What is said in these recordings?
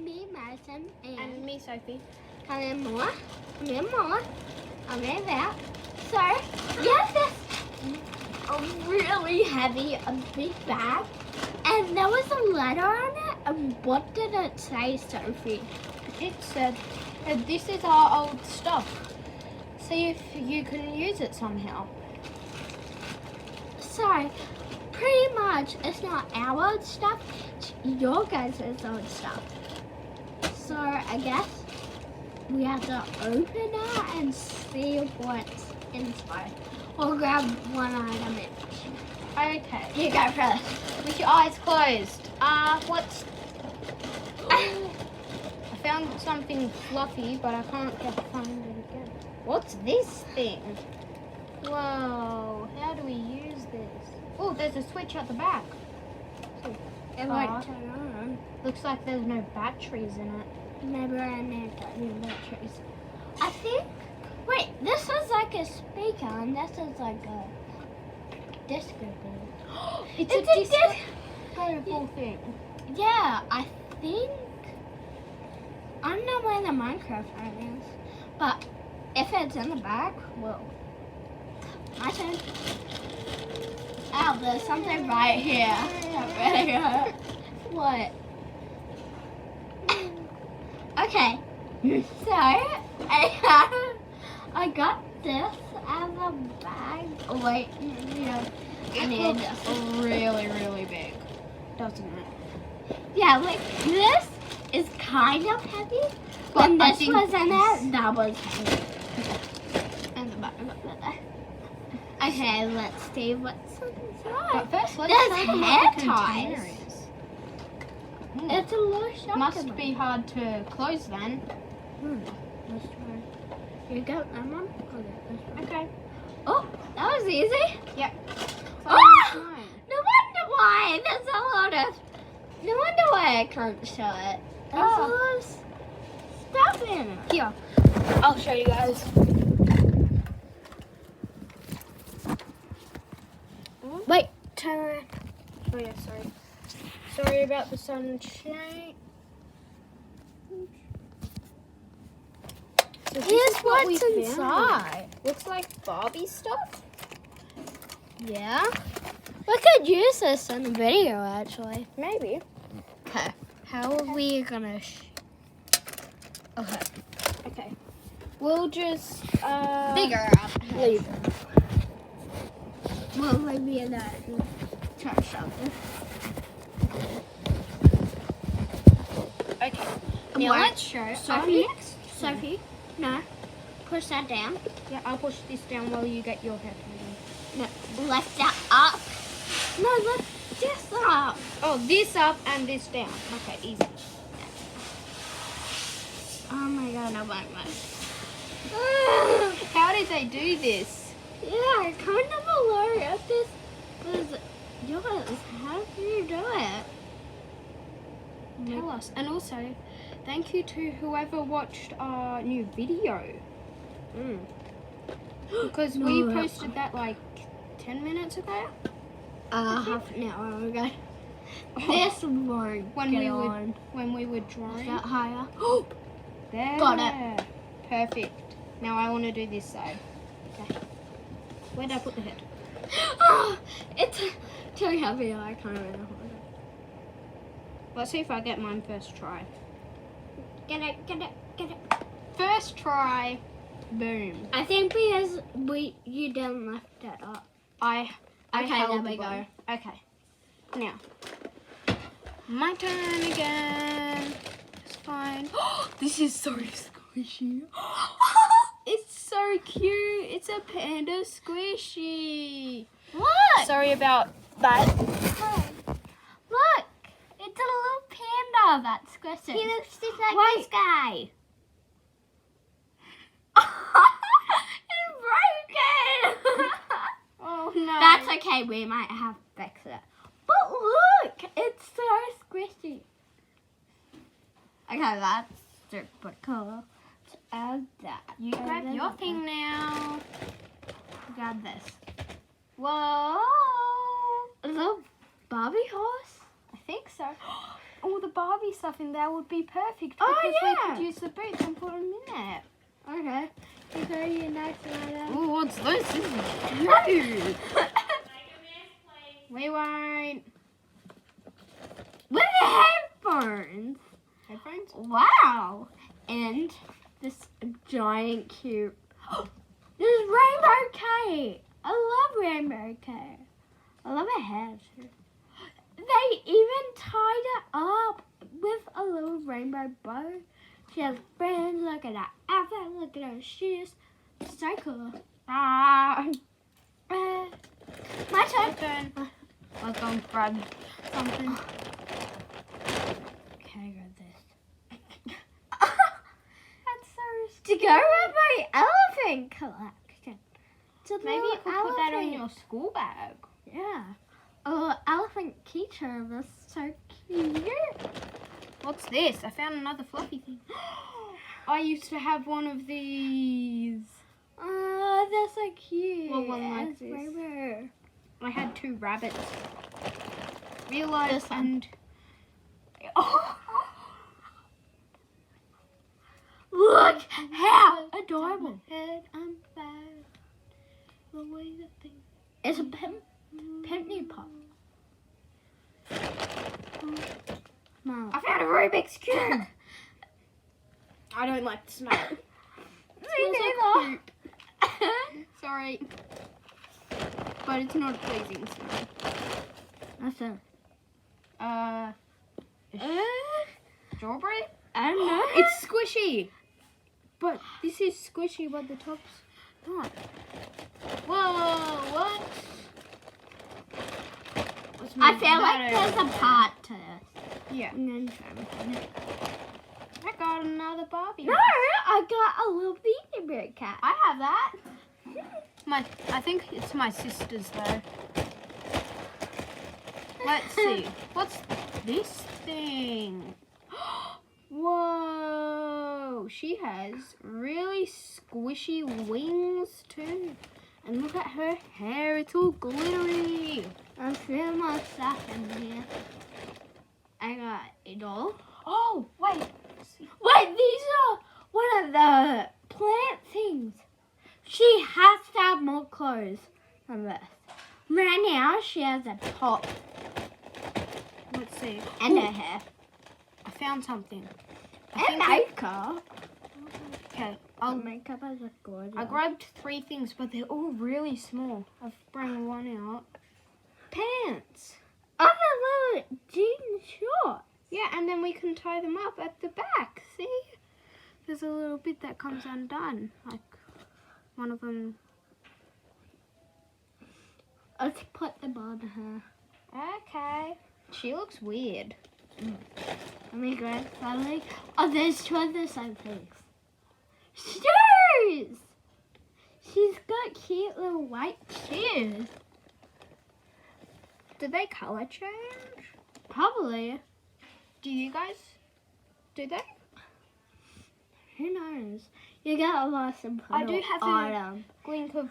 me, Madison, And me, Sophie. come in more. Come in more. Come in there. So, yes, this a really heavy, a big bag. And there was a letter on it. And what did it say, Sophie? It said, this is our old stuff. See if you can use it somehow. So, pretty much, it's not our old stuff. It's your guys' old stuff. So, I guess we have to open it and see what's inside. We'll grab one item each. Okay. You go first. With your eyes closed. What's... I found something fluffy, but I can't find it again. What's this thing? Whoa, how do we use this? Oh, there's a switch at the back. It won't turn on. Looks like there's no batteries in it. Maybe I need new batteries. I think. Wait, this is like a speaker, and this is like a disco ball. It's It's a a disco thing. Yeah, I think. I don't know where the microphone is, but if it's in the back, well, my turn. Oh, there's something right here. That really hurt. What? Okay, so I got this as a bag. Oh wait, yeah, I need this. Really, really big, doesn't it? Yeah, like this is kind of heavy. But When I this think was in this- it, that was heavy. And the bottom of it. Okay, let's see what's inside. But first, let's There's show them hair what the ties. container is. It's a little shop. Must be hard to close then. Let's try. You got that one? Okay, this one. Okay. Oh, that was easy. Yep. Oh! No wonder why. There's a lot of. No wonder why I can't show it. There's a lot of stuff in it. Here, I'll show you guys. Wait, turn around. Oh yeah, sorry. Sorry about the sunshine. So this Here's is what we what's found. inside. Looks like Barbie stuff. Yeah. We could use this in a video, actually. Maybe. Okay. How are we gonna? Okay. Okay. We'll just Figure out. leave. Well, maybe in that. Try something. Okay. Now Now let's let's show Sophie? next. Sophie, no. Push that down. Yeah, I'll push this down while you get your headphone on. No, lift that up. No, lift this up. Oh, this up and this down. Okay, easy. Oh my god, I want one. How did they do this? Yeah, I kind of alert at this was yours. How do you do it? Tell us. And also, thank you to whoever watched our new video. Because we No, posted that like 10 minutes ago. Half an hour ago. This won't When get we were on. when we were Is drawing. that higher? There. Got it. Perfect. Now I want to do this side. Okay. Where did I put the head? It's too heavy. I can't really hold it. Let's see if I get mine first try. Get it, get it, get it. First try. Boom. I think because you didn't lift it up. I Okay, held there the we go. bow. Okay. Now. My turn again. It's fine. This is so squishy. It's so cute. It's a panda squishy. Look! Sorry about that. Look! It's a little panda that's squishy. He looks just like this guy. It's broken! Oh no. That's okay, we might have to fix it. But look! It's so squishy. Okay, that's super cool. Let's add that. You grab your thing now. Grab this. Whoa. A little Barbie horse? I think so all the Barbie stuff in there would be perfect Oh, because yeah. we could use the boots and put them in there. Okay. You go your next one. Oh, what's this? This is cute. We won't. With the headphones. Headphones? Wow. And this giant cute. This is Rainbow Kate. I love Rainbow Kate. I love her hair too. They even tied it up with a little rainbow bow. She has friends. Look at that outfit. Look at her shoes. So cool. My turn. I'll go and grab something. Okay, I got this. That's so To go with my elephant collection. To the Maybe you little could put that on elephant. your school bag. Yeah. Oh, elephant keychain was so cute. What's this? I found another fluffy thing. I used to have one of these. Oh, that's so cute. Well, one like It's this. rainbow. I had 2 rabbits. Real life This one. and... Look how adorable. Head and back. The way that thing... It's a penny pop. Smell. I found a Rubik's Cube. I don't like the smell. Me Smells neither. like poop. Sorry. But it's not a pleasing smell. That's it. Strawberry? I don't know. It's squishy. But this is squishy, but the top's not. Whoa, what? Let's I move feel that like there's over a part to this. there. Yeah. And then try it. I got another Barbie. No, I got a little baby bird cat. I have that. I think it's my sister's though. Let's see. What's this thing? Whoa! She has really squishy wings too. And look at her hair, it's all glittery. I feel my stuff in here. I got a doll. Oh, wait. Wait, these are one of the plant things. She has to have more clothes than this. Right now, she has a top Let's see. and Ooh, her hair. I found something. And makeup. Okay, Oh, makeup is a gorgeous. I grabbed 3 things, but they're all really small. I've brought one out. Pants. Oh, the little jean shorts. Yeah, and then we can tie them up at the back. See? There's a little bit that comes undone. Like one of them. Let's put them on her. Okay. She looks weird. Let me grab something. Oh, there's 2 of the same things. Shoes! She's got cute little white shoes. Did they color change? Probably. Do you guys? Do they? Who knows? You got a lot of some I do have a- item. Glink of.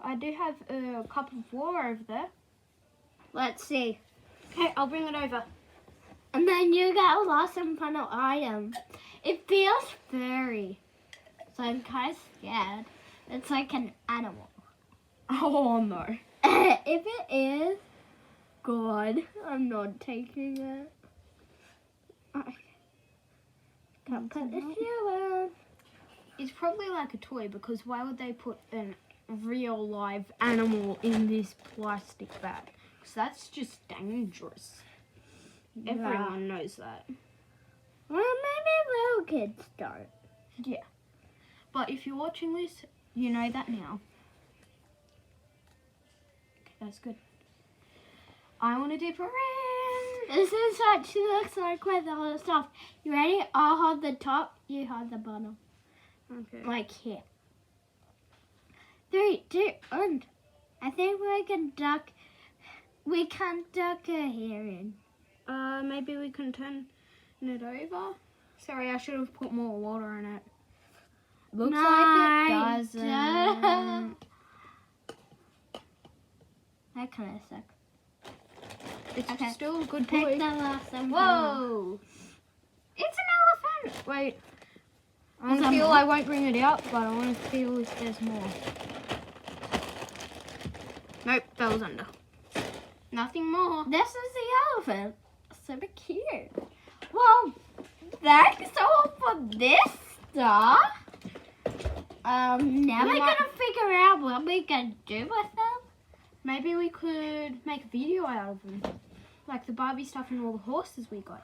I do have a cup of water over there. Let's see. Okay, I'll bring it over. And then you got a lot of fun item. It feels furry. So I'm kind of scared. It's like an animal. Oh no. If it is, God, I'm not taking it. I can't put the shoe on. It's probably like a toy because why would they put a real live animal in this plastic bag? Because that's just dangerous. Everyone knows that. Well, maybe little kids don't. Yeah. But if you're watching this, you know that now. Okay, that's good. I want to dip her in. This is what she looks like with all the stuff. You ready? I'll hold the top, you hold the bottom. Okay. Like here. 3, 2, 1. I think we can duck her hair in. Maybe we can turn it over. Sorry, I should have put more water in it. Looks No, like it I doesn't. That kind of sucks. It's Okay. still a good Pick toy. the last one. Whoa! It's an elephant! Wait. I want Is to there feel more? I won't bring it out, but I want to feel if there's more. Nope, that was under. Nothing more. This is the elephant. Super cute. Well, thanks all for this stuff. Now We we're might- gonna figure out what we can do with them. Maybe we could make a video out of them. Like the Barbie stuff and all the horses we got.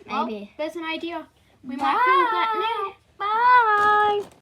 Maybe. Well, there's an idea. We might film that now. Bye.